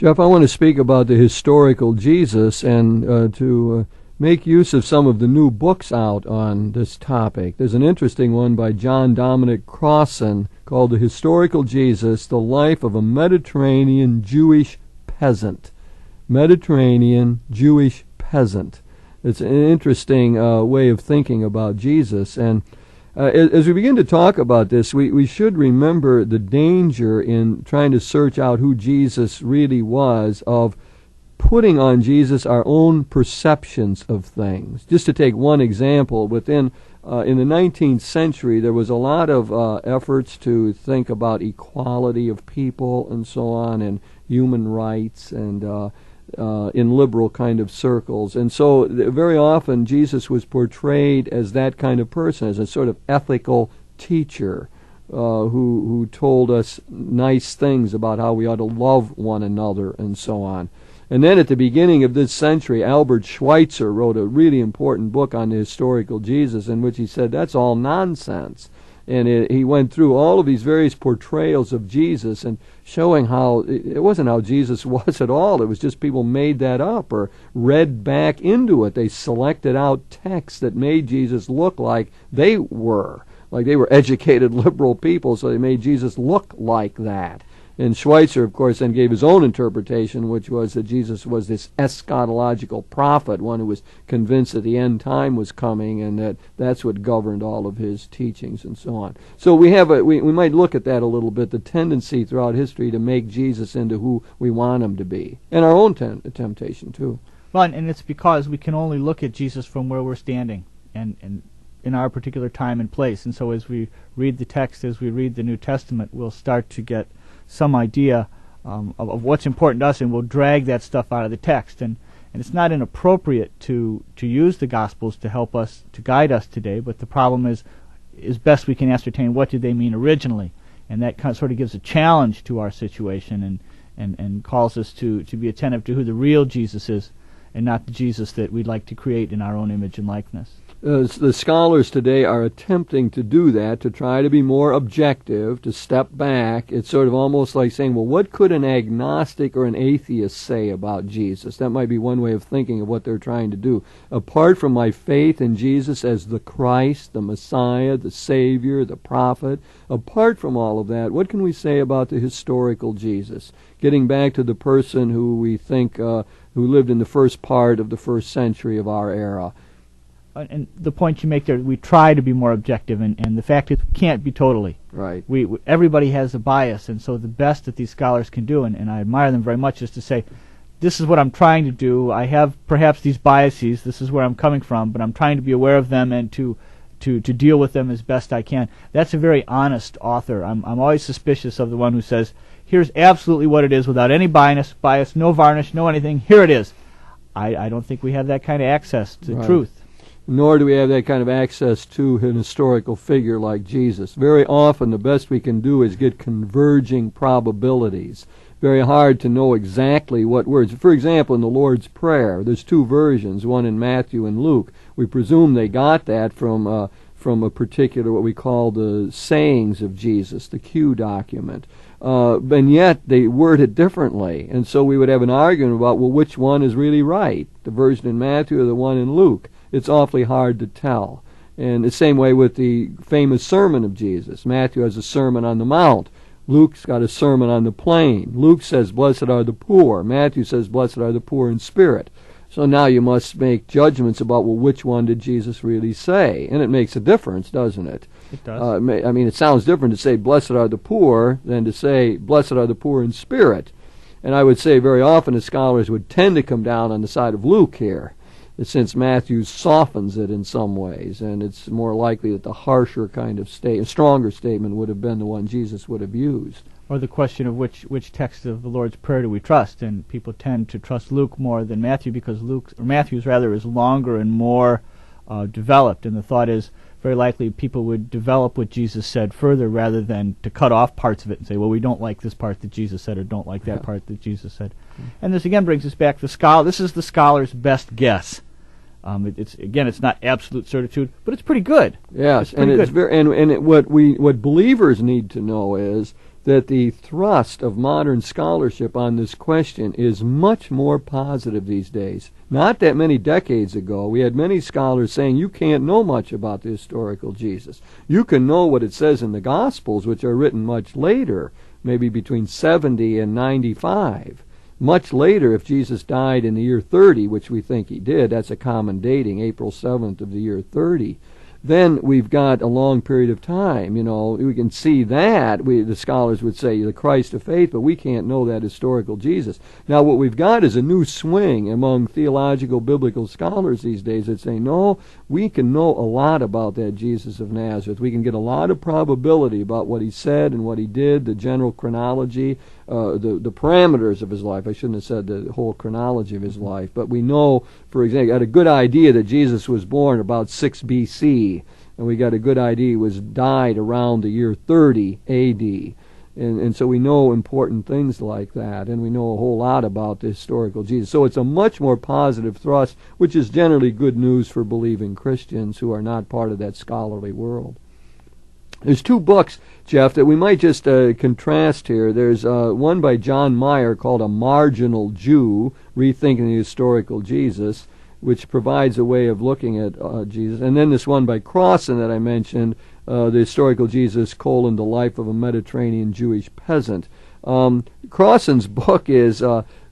Jeff, I want to speak about the historical Jesus and to make use of some of the new books out on this topic. There's an interesting one by John Dominic Crossan called The Historical Jesus, The Life of a Mediterranean Jewish Peasant. Mediterranean Jewish Peasant. It's an interesting way of thinking about Jesus. And as we begin to talk about this, we should remember the danger in trying to search out who Jesus really was, of putting on Jesus our own perceptions of things. Just to take one example, in the 19th century, there was a lot of efforts to think about equality of people and so on, and human rights, and in liberal kind of circles. And so very often Jesus was portrayed as that kind of person, as a sort of ethical teacher who told us nice things about how we ought to love one another and so on. And then at the beginning of this century, Albert Schweitzer wrote a really important book on the historical Jesus, in which he said that's all nonsense. And he went through all of these various portrayals of Jesus and showing how it wasn't how Jesus was at all. It was just people made that up or read back into it. They selected out texts that made Jesus look like they were educated liberal people, so they made Jesus look like that. And Schweitzer, of course, then gave his own interpretation, which was that Jesus was this eschatological prophet, one who was convinced that the end time was coming, and that's what governed all of his teachings and so on. So we might look at that a little bit, the tendency throughout history to make Jesus into who we want him to be, and our own temptation too. Well, and it's because we can only look at Jesus from where we're standing, and in our particular time and place. And so as we read the text, as we read the New Testament, we'll start to get some idea of what's important to us, and we'll drag that stuff out of the text. And it's not inappropriate to use the Gospels to help us, to guide us today, but the problem is best we can ascertain what did they mean originally. And that sort of gives a challenge to our situation and calls us to be attentive to who the real Jesus is, and not the Jesus that we'd like to create in our own image and likeness. The scholars today are attempting to do that, to try to be more objective, to step back. It's sort of almost like saying, well, what could an agnostic or an atheist say about Jesus? That might be one way of thinking of what they're trying to do. Apart from my faith in Jesus as the Christ, the Messiah, the Savior, the prophet, apart from all of that, what can we say about the historical Jesus? Getting back to the person who we think who lived in the first part of the first century of our era. And the point you make there, we try to be more objective, and the fact is we can't be totally. Right. Everybody has a bias, and so the best that these scholars can do, and I admire them very much, is to say, this is what I'm trying to do. I have perhaps these biases. This is where I'm coming from, but I'm trying to be aware of them and to deal with them as best I can. That's a very honest author. I'm always suspicious of the one who says, here's absolutely what it is without any bias, no varnish, no anything. Here it is. I don't think we have that kind of access to truth. Nor do we have that kind of access to an historical figure like Jesus. Very often the best we can do is get converging probabilities. Very hard to know exactly what words. For example, in the Lord's Prayer, there's two versions, one in Matthew and Luke. We presume they got that from a particular, what we call the sayings of Jesus, the Q document. And yet they word it differently. And so we would have an argument about, well, which one is really right, the version in Matthew or the one in Luke? It's awfully hard to tell. And the same way with the famous sermon of Jesus. Matthew has a sermon on the Mount. Luke's got a sermon on the plain. Luke says, blessed are the poor. Matthew says, blessed are the poor in spirit. So now you must make judgments about, well, which one did Jesus really say? And it makes a difference, doesn't it? It does. I mean, it sounds different to say, blessed are the poor, than to say, blessed are the poor in spirit. And I would say very often the scholars would tend to come down on the side of Luke here, since Matthew softens it in some ways, and it's more likely that the harsher kind of stronger statement would have been the one Jesus would have used. Or the question of which text of the Lord's Prayer do we trust, and people tend to trust Luke more than Matthew because Matthew's is longer and more developed, and the thought is very likely people would develop what Jesus said further rather than to cut off parts of it and say, well, we don't like this part that Jesus said or don't like that part that Jesus said. And this again brings us back to this is the scholar's best guess. It's not absolute certitude, but it's pretty good. Yes, what believers need to know is that the thrust of modern scholarship on this question is much more positive these days. Not that many decades ago, we had many scholars saying you can't know much about the historical Jesus. You can know what it says in the Gospels, which are written much later, maybe between 70 and 95. Much later, if Jesus died in the year 30, which we think he did, that's a common dating, April 7th of the year 30, then we've got a long period of time. We can see that. The scholars would say the Christ of faith, but we can't know that historical Jesus. Now, what we've got is a new swing among theological biblical scholars these days that say, no, we can know a lot about that Jesus of Nazareth. We can get a lot of probability about what he said and what he did, the general chronology, the parameters of his life. I shouldn't have said the whole chronology of his life, but we know, for example, got a good idea that Jesus was born about 6 B.C., and we got a good idea he was died around the year 30 A.D., and so we know important things like that, and we know a whole lot about the historical Jesus. So it's a much more positive thrust, which is generally good news for believing Christians who are not part of that scholarly world. There's 2 books, Jeff, that we might just contrast here. There's one by John Meyer called A Marginal Jew, Rethinking the Historical Jesus, which provides a way of looking at Jesus. And then this one by Crossan that I mentioned, The Historical Jesus, The Life of a Mediterranean Jewish Peasant. Crossan's book is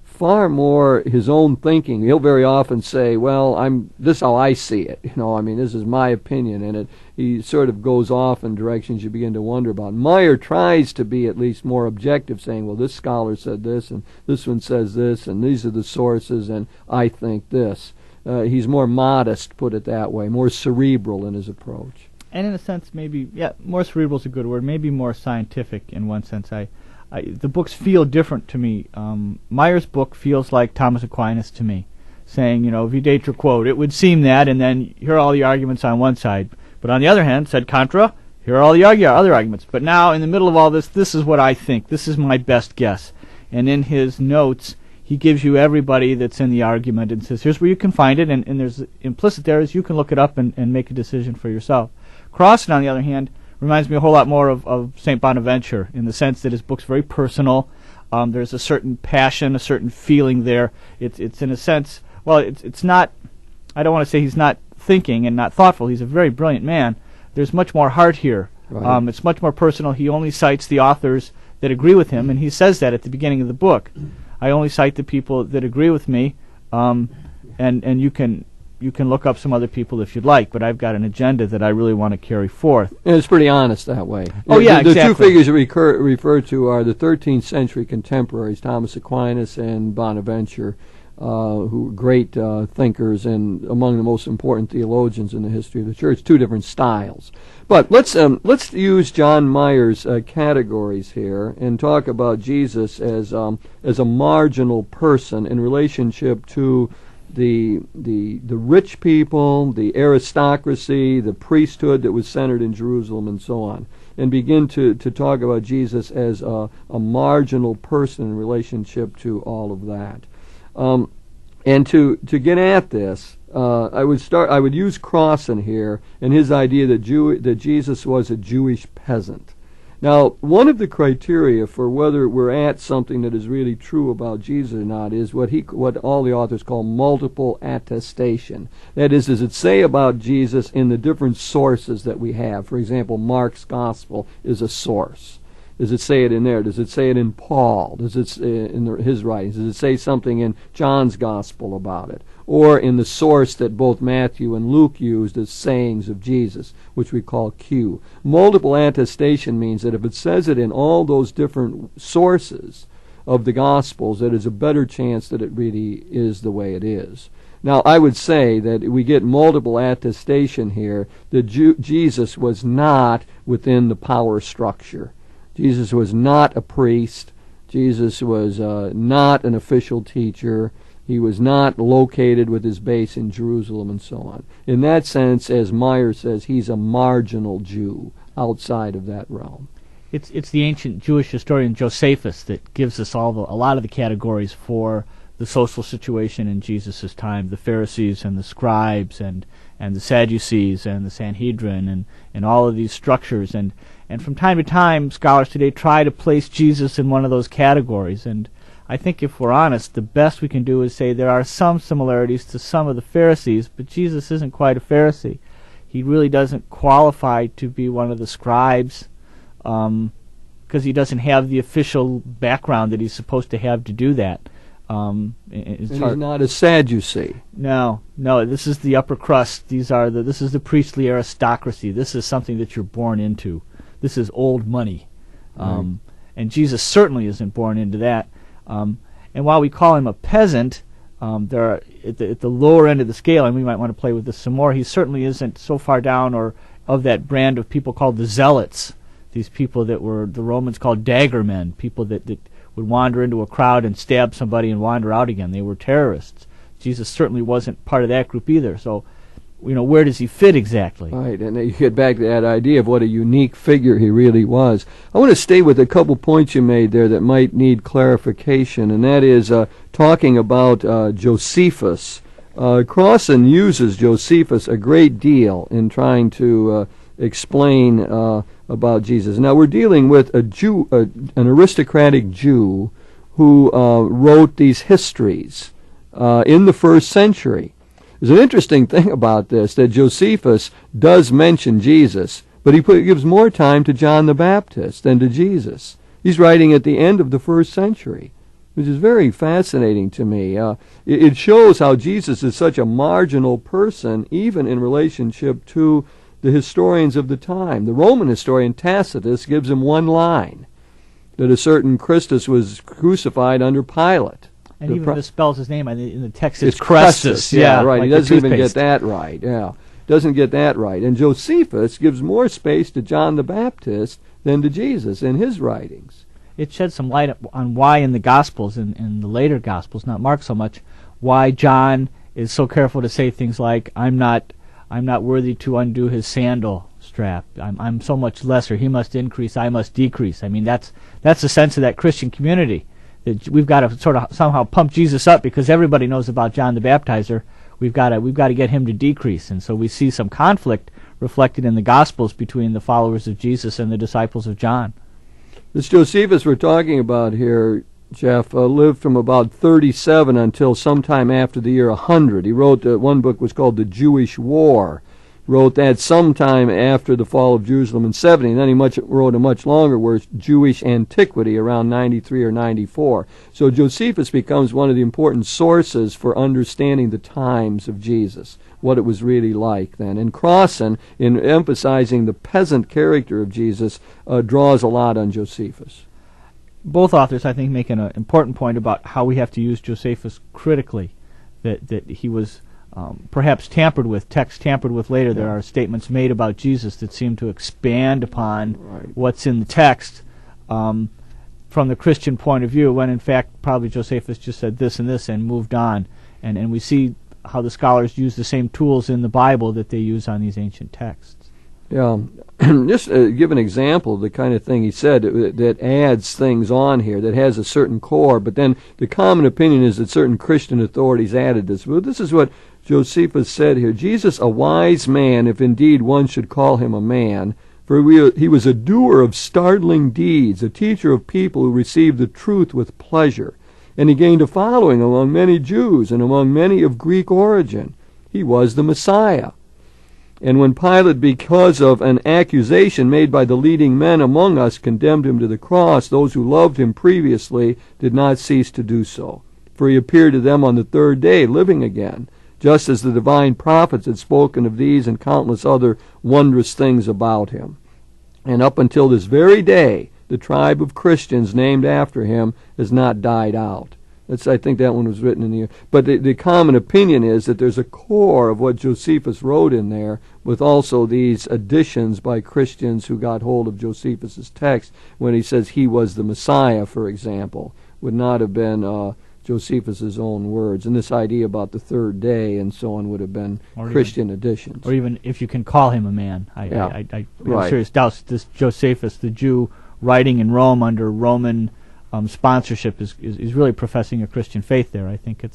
far more his own thinking. He'll very often say, well, this is how I see it. This is my opinion, and he sort of goes off in directions you begin to wonder about. Meyer tries to be at least more objective, saying, well, this scholar said this, and this one says this, and these are the sources, and I think this. He's more modest, put it that way, more cerebral in his approach. And in a sense, maybe, more cerebral is a good word, maybe more scientific in one sense. The books feel different to me. Meyer's book feels like Thomas Aquinas to me, saying, videtur quod, it would seem that, and then here are all the arguments on one side. But on the other hand, sed contra, here are all the other arguments. But now, in the middle of all this, this is what I think. This is my best guess. And in his notes, he gives you everybody that's in the argument and says, here's where you can find it, and there's implicit there is you can look it up and make a decision for yourself. Crossan, on the other hand, reminds me a whole lot more of St. Bonaventure in the sense that his book's very personal. There's a certain passion, a certain feeling there. It's in a sense, well, it's not, I don't want to say he's not thinking and not thoughtful. He's a very brilliant man. There's much more heart here. Right. It's much more personal. He only cites the authors that agree with him, and he says that at the beginning of the book. I only cite the people that agree with me, and you can look up some other people if you'd like, but I've got an agenda that I really want to carry forth. And it's pretty honest that way. Oh, yeah, exactly. The 2 figures that refer to are the 13th century contemporaries, Thomas Aquinas and Bonaventure, who were great thinkers and among the most important theologians in the history of the Church. 2 different styles. But let's use John Meyer's categories here and talk about Jesus as a marginal person in relationship to the rich people, the aristocracy, the priesthood that was centered in Jerusalem, and so on, and begin to talk about Jesus as a marginal person in relationship to all of that. And to get at this, I would use Crossan here and his idea that Jesus was a Jewish peasant. Now, one of the criteria for whether we're at something that is really true about Jesus or not is what all the authors call multiple attestation. That is, does it say about Jesus in the different sources that we have? For example, Mark's Gospel is a source. Does it say it in there? Does it say it in Paul? Does it in his writings? Does it say something in John's Gospel about it? Or in the source that both Matthew and Luke used as sayings of Jesus, which we call Q? Multiple attestation means that if it says it in all those different sources of the Gospels, that is a better chance that it really is the way it is. Now, I would say that we get multiple attestation here that Jesus was not within the power structure. Jesus was not a priest. Jesus was not an official teacher. He was not located with his base in Jerusalem and so on. In that sense, as Meyer says, he's a marginal Jew outside of that realm. It's the ancient Jewish historian Josephus that gives us a lot of the categories for the social situation in Jesus' time, the Pharisees and the scribes and the Sadducees and the Sanhedrin and all of these structures. And And from time to time, scholars today try to place Jesus in one of those categories. And I think if we're honest, the best we can do is say there are some similarities to some of the Pharisees, but Jesus isn't quite a Pharisee. He really doesn't qualify to be one of the scribes because he doesn't have the official background that he's supposed to have to do that. And he's not a Sadducee. No. This is the upper crust. This is the priestly aristocracy. This is something that you're born into. This is old money, and Jesus certainly isn't born into that. And while we call him a peasant, there are at the lower end of the scale, and we might want to play with this some more. He certainly isn't so far down or of that brand of people called the zealots. These people that were the Romans called dagger men, people that would wander into a crowd and stab somebody and wander out again. They were terrorists. Jesus certainly wasn't part of that group either. So, where does he fit exactly? Right, and you get back to that idea of what a unique figure he really was. I want to stay with a couple points you made there that might need clarification, and that is talking about Josephus. Crossan uses Josephus a great deal in trying to explain about Jesus. Now, we're dealing with a Jew, an aristocratic Jew who wrote these histories in the 1st century. There's an interesting thing about this, that Josephus does mention Jesus, but he gives more time to John the Baptist than to Jesus. He's writing at the end of the 1st century, which is very fascinating to me. It shows how Jesus is such a marginal person, even in relationship to the historians of the time. The Roman historian Tacitus gives him one line, that a certain Christus was crucified under Pilate. And even misspells his name in the text. It's Crestus. Yeah, right. Like he doesn't even get that right. Yeah, doesn't get that right. And Josephus gives more space to John the Baptist than to Jesus in his writings. It sheds some light on why in the Gospels, in the later Gospels, not Mark so much, why John is so careful to say things like, I'm not worthy to undo his sandal strap. I'm so much lesser. He must increase, I must decrease. I mean, that's the sense of that Christian community. That we've got to sort of somehow pump Jesus up because everybody knows about John the Baptizer. We've got to get him to decrease, and so we see some conflict reflected in the Gospels between the followers of Jesus and the disciples of John. This Josephus we're talking about here, Jeff, lived from about 37 until sometime after the year 100. He wrote one book was called The Jewish War. Wrote that sometime after the fall of Jerusalem in 70, and then he wrote a much longer work, Jewish Antiquity, around 93 or 94. So Josephus becomes one of the important sources for understanding the times of Jesus, what it was really like then. And Crossan, in emphasizing the peasant character of Jesus, draws a lot on Josephus. Both authors, I think, make an important point about how we have to use Josephus critically, that he was perhaps tampered with, text tampered with later. There are statements made about Jesus that seem to expand upon what's in the text from the Christian point of view, when in fact probably Josephus just said this and this and moved on. And we see how the scholars use the same tools in the Bible that they use on these ancient texts. Yeah, just give an example of the kind of thing he said that adds things on here, that has a certain core, but then the common opinion is that certain Christian authorities added this. Well, this is what Josephus said here. Jesus, a wise man, if indeed one should call him a man, for he was a doer of startling deeds, a teacher of people who received the truth with pleasure. And he gained a following among many Jews and among many of Greek origin. He was the Messiah. And when Pilate, because of an accusation made by the leading men among us, condemned him to the cross, those who loved him previously did not cease to do so. For he appeared to them on the 3rd day, living again, just as the divine prophets had spoken of these and countless other wondrous things about him. And up until this very day, the tribe of Christians named after him has not died out. I think that one was written in the... But the common opinion is that there's a core of what Josephus wrote in there, with also these additions by Christians who got hold of Josephus's text, when he says he was the Messiah, for example, would not have been Josephus's own words. And this idea about the 3rd day and so on would have been Christian additions. Or even if you can call him a man. I have serious doubts. This Josephus, the Jew writing in Rome under Roman sponsorship, is really professing a Christian faith there. I think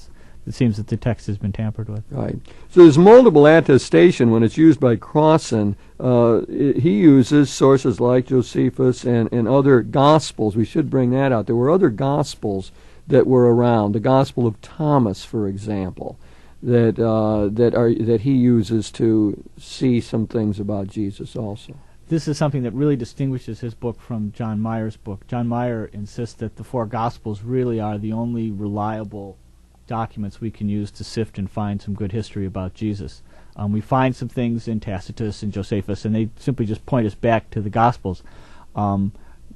it seems that the text has been tampered with. Right. So there's multiple attestation when it's used by Crossan. He uses sources like Josephus and other Gospels. We should bring that out. There were other Gospels that were around. The Gospel of Thomas, for example, that he uses to see some things about Jesus also. This is something that really distinguishes his book from John Meyer's book. John Meyer insists that the four Gospels really are the only reliable documents we can use to sift and find some good history about Jesus. We find some things in Tacitus and Josephus, and they simply just point us back to the Gospels.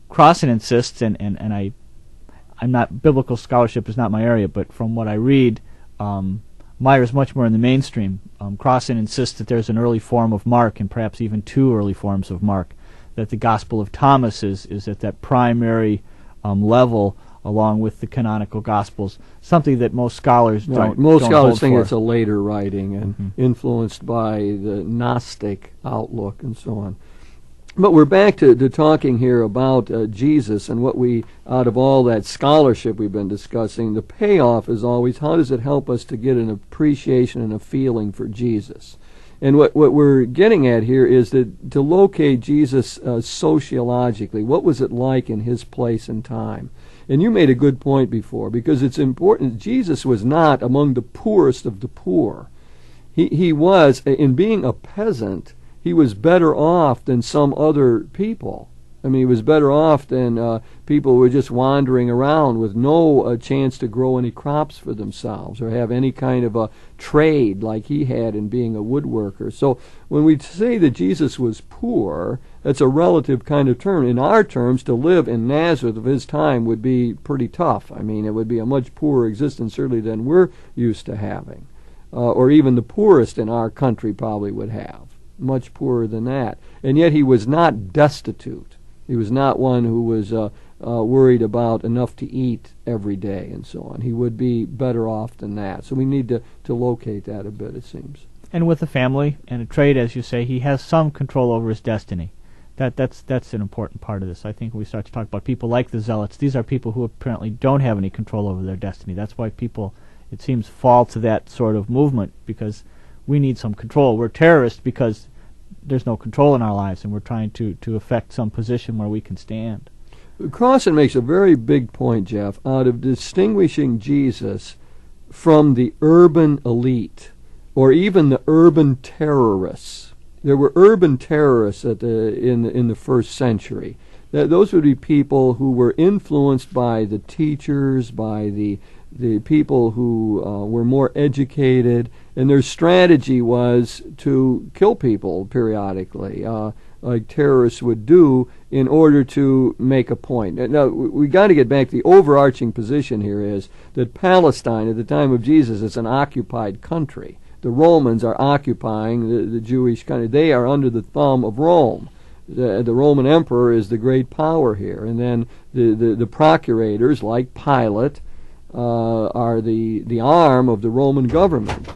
Crossan insists, and I'm not, biblical scholarship is not my area, but from what I read, Meyer's much more in the mainstream. Crossan insists that there's an early form of Mark, and perhaps even two early forms of Mark, that the Gospel of Thomas is at that primary level, along with the canonical Gospels, something that most scholars don't. Most don't scholars hold think for. it's a later writing and influenced by the Gnostic outlook and so on. But we're back to talking here about Jesus and what we, out of all that scholarship we've been discussing, the payoff is always how does it help us to get an appreciation and a feeling for Jesus. And what we're getting at here is that to locate Jesus sociologically, what was it like in his place and time? And you made a good point before, because it's important. Jesus was not among the poorest of the poor. He was, in being a peasant, he was better off than some other people. I mean, he was better off than people who were just wandering around with no chance to grow any crops for themselves or have any kind of a trade like he had in being a woodworker. So when we say that Jesus was poor, that's a relative kind of term. In our terms, to live in Nazareth of his time would be pretty tough. I mean, it would be a much poorer existence certainly than we're used to having, or even the poorest in our country probably would have. Much poorer than that. And yet he was not destitute. He was not one who was worried about enough to eat every day and so on. He would be better off than that. So we need to locate that a bit, it seems. And with a family and a trade, as you say, he has some control over his destiny. That's an important part of this. I think when we start to talk about people like the Zealots, these are people who apparently don't have any control over their destiny. That's why people, it seems, fall to that sort of movement, because we need some control. We're terrorists because there's no control in our lives, and we're trying to affect some position where we can stand. Crossan makes a very big point, Jeff, out of distinguishing Jesus from the urban elite, or even the urban terrorists. There were urban terrorists in the first century. Those would be people who were influenced by the teachers, by the people who were more educated, and their strategy was to kill people periodically, like terrorists would do, in order to make a point. Now, we got to get back to the overarching position here is that Palestine at the time of Jesus is an occupied country. The Romans are occupying the Jewish country. They are under the thumb of Rome. The Roman emperor is the great power here, and then the procurators, like Pilate, are the arm of the Roman government.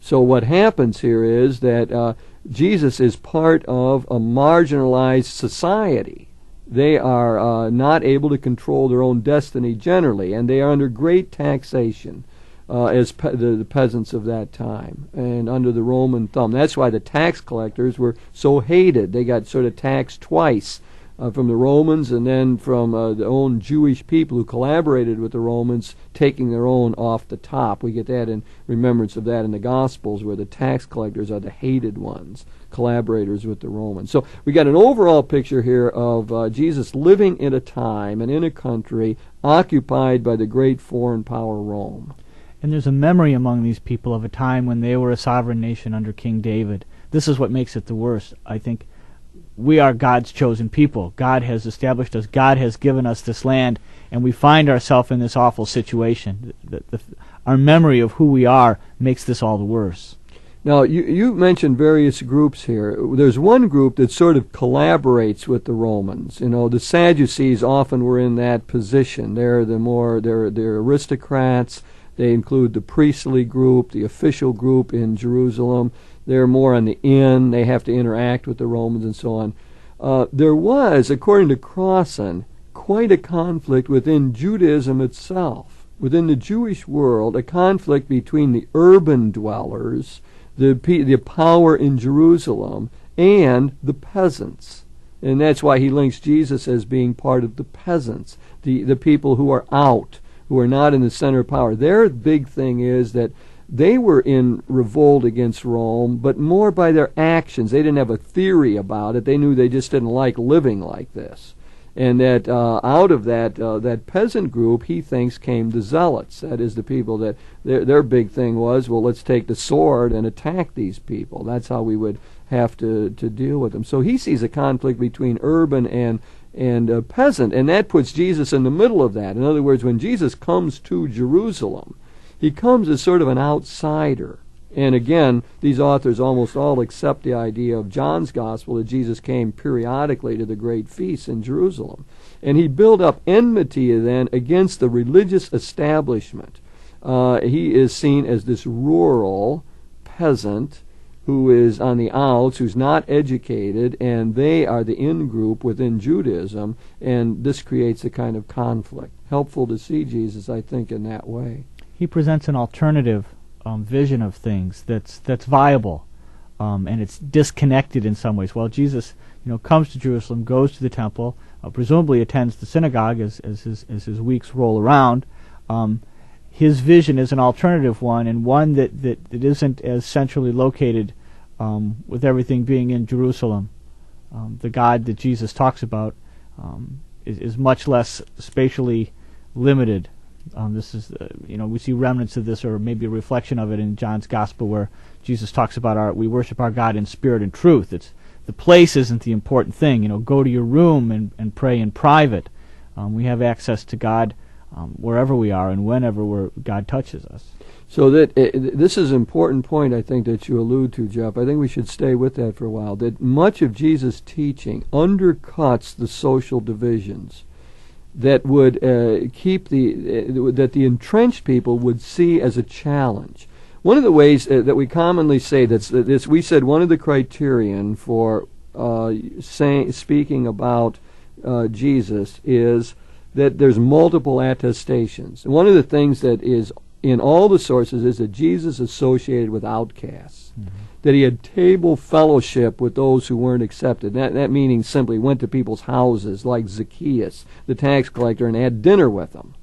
So what happens here is that Jesus is part of a marginalized society. They are not able to control their own destiny generally, and they are under great taxation as the peasants of that time, and under the Roman thumb. That's why the tax collectors were so hated. They got sort of taxed twice, from the Romans and then from the own Jewish people who collaborated with the Romans, taking their own off the top. We get that in remembrance of that in the Gospels, where the tax collectors are the hated ones, collaborators with the Romans. So we got an overall picture here of Jesus living in a time and in a country occupied by the great foreign power Rome. And there's a memory among these people of a time when they were a sovereign nation under King David. This is what makes it the worst. I think we are God's chosen people. God has established us. God has given us this land, and we find ourselves in this awful situation. Our memory of who we are makes this all the worse. Now, you mentioned various groups here. There's one group that sort of collaborates with the Romans. You know, the Sadducees often were in that position. They're aristocrats. They include the priestly group, the official group in Jerusalem. They're more on the in. They have to interact with the Romans and so on. There was, according to Crossan, quite a conflict within Judaism itself. within the Jewish world, a conflict between the urban dwellers, the power in Jerusalem, and the peasants. And that's why he links Jesus as being part of the peasants, the people who are out, who are not in the center of power. Their big thing is that they were in revolt against Rome, but more by their actions. They didn't have a theory about it. They knew they just didn't like living like this. And that out of that peasant group, he thinks, came the zealots. That is, the people that their big thing was, well, let's take the sword and attack these people. That's how we would have to deal with them. So he sees a conflict between urban and peasant, and that puts Jesus in the middle of that. In other words, when Jesus comes to Jerusalem, he comes as sort of an outsider. And again, these authors almost all accept the idea of John's Gospel that Jesus came periodically to the great feasts in Jerusalem. And he built up enmity then against the religious establishment. He is seen as this rural peasant who is on the outs, who's not educated, and they are the in-group within Judaism, and this creates a kind of conflict. Helpful to see Jesus, I think, in that way. He presents an alternative vision of things that's viable, and it's disconnected in some ways. Well, Jesus, comes to Jerusalem, goes to the temple, presumably attends the synagogue as his weeks roll around. His vision is an alternative one, and one that isn't as centrally located, with everything being in Jerusalem. The God that Jesus talks about is much less spatially limited. This is, we see remnants of this, or maybe a reflection of it, in John's Gospel, where Jesus talks about we worship our God in spirit and truth. It's the place isn't the important thing. Go to your room and pray in private. We have access to God wherever we are and whenever God touches us. So that this is an important point, I think, that you allude to, Jeff. I think we should stay with that for a while. That much of Jesus' teaching undercuts the social divisions that would that the entrenched people would see as a challenge. One of the ways that we commonly say this, we said one of the criterion for speaking about Jesus is that there's multiple attestations. And one of the things that is in all the sources is that Jesus associated with outcasts, that he had table fellowship with those who weren't accepted. That meaning simply went to people's houses, like Zacchaeus, the tax collector, and had dinner with them.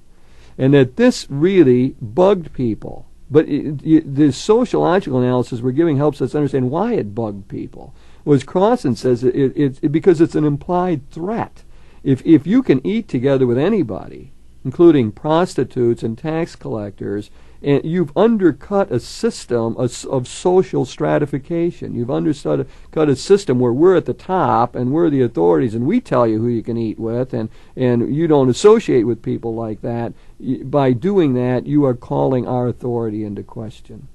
And that this really bugged people. But the sociological analysis we're giving helps us understand why it bugged people. As Crossan says, it's because it's an implied threat. If you can eat together with anybody, including prostitutes and tax collectors, and you've undercut a system of social stratification. You've undercut a system where we're at the top and we're the authorities and we tell you who you can eat with, and you don't associate with people like that. By doing that, you are calling our authority into question.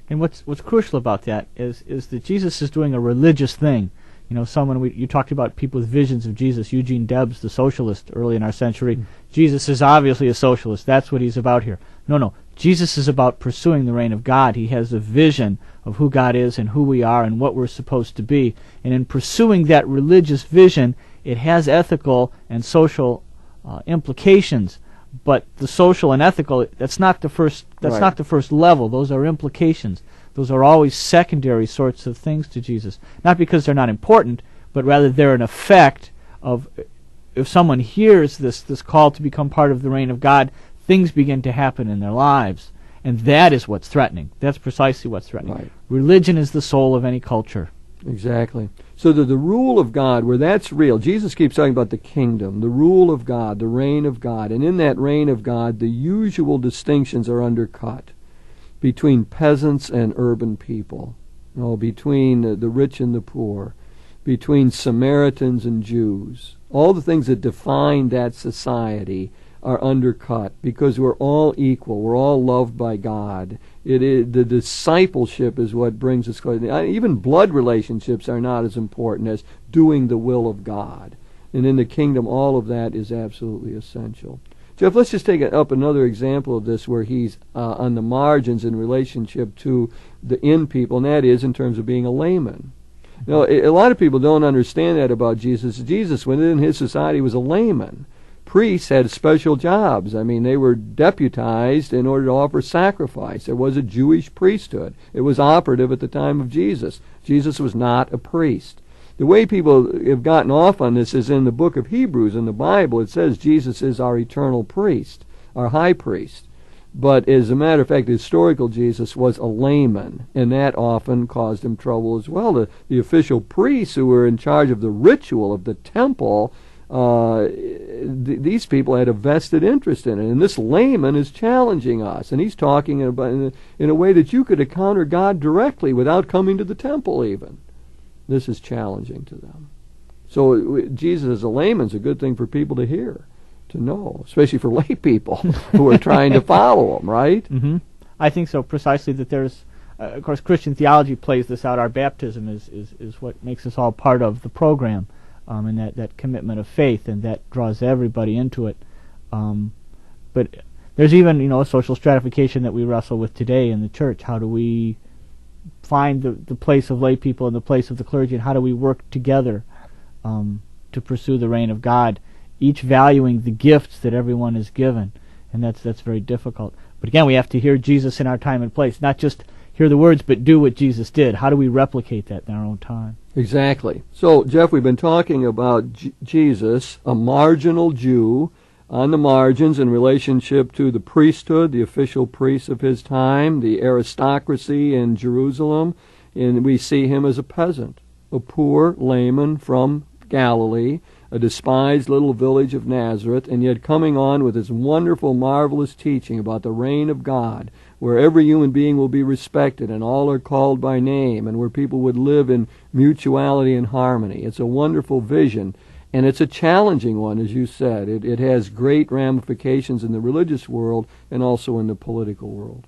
And what's crucial about that is that Jesus is doing a religious thing. You talked about people with visions of Jesus. Eugene Debs, the socialist early in our century. Jesus is obviously a socialist. That's what he's about here. No. Jesus is about pursuing the reign of God. He has a vision of who God is and who we are and what we're supposed to be. And in pursuing that religious vision, it has ethical and social implications. But the social and ethical, that's not the first level. Those are implications. Those are always secondary sorts of things to Jesus. Not because they're not important, but rather they're an effect of, if someone hears this call to become part of the reign of God, things begin to happen in their lives. And that is what's threatening. That's precisely what's threatening. Right. Religion is the soul of any culture. Exactly. So the rule of God, where that's real, Jesus keeps talking about the kingdom, the rule of God, the reign of God. And in that reign of God, the usual distinctions are undercut between peasants and urban people, between the rich and the poor, between Samaritans and Jews. All the things that define that society are undercut because we're all equal. We're all loved by God. The discipleship is what brings us close. Even blood relationships are not as important as doing the will of God. And in the kingdom, all of that is absolutely essential. Jeff, let's just take up another example of this where he's on the margins in relationship to the in people, and that is in terms of being a layman. A lot of people don't understand that about Jesus. Jesus, within his society, was a layman. priests had special jobs. I mean, they were deputized in order to offer sacrifice. There was a Jewish priesthood. It was operative at the time of Jesus. Jesus was not a priest. The way people have gotten off on this is in the book of Hebrews in the Bible. It says Jesus is our eternal priest, our high priest. But as a matter of fact, the historical Jesus was a layman, and that often caused him trouble as well. The official priests who were in charge of the ritual of the temple, these people had a vested interest in it. And this layman is challenging us, and he's talking about in a way that you could encounter God directly without coming to the temple even. This is challenging to them. So Jesus as a layman is a good thing for people to hear, to know, especially for lay people who are trying to follow him, right? Mm-hmm. I think so, precisely, that there's, of course, Christian theology plays this out. Our baptism is what makes us all part of the program, and that commitment of faith, and that draws everybody into it. But there's even, a social stratification that we wrestle with today in the church. How do we find the place of lay people and the place of the clergy, and how do we work together to pursue the reign of God, each valuing the gifts that everyone is given? And that's very difficult. But again, we have to hear Jesus in our time and place, not just hear the words, but do what Jesus did. How do we replicate that in our own time? Exactly. So, Jeff, we've been talking about Jesus, a marginal Jew, on the margins in relationship to the priesthood, the official priests of his time, the aristocracy in Jerusalem, and we see him as a peasant, a poor layman from Galilee, a despised little village of Nazareth, and yet coming on with his wonderful, marvelous teaching about the reign of God, where every human being will be respected and all are called by name, and where people would live in mutuality and harmony. It's a wonderful vision. And it's a challenging one, as you said. It has great ramifications in the religious world and also in the political world.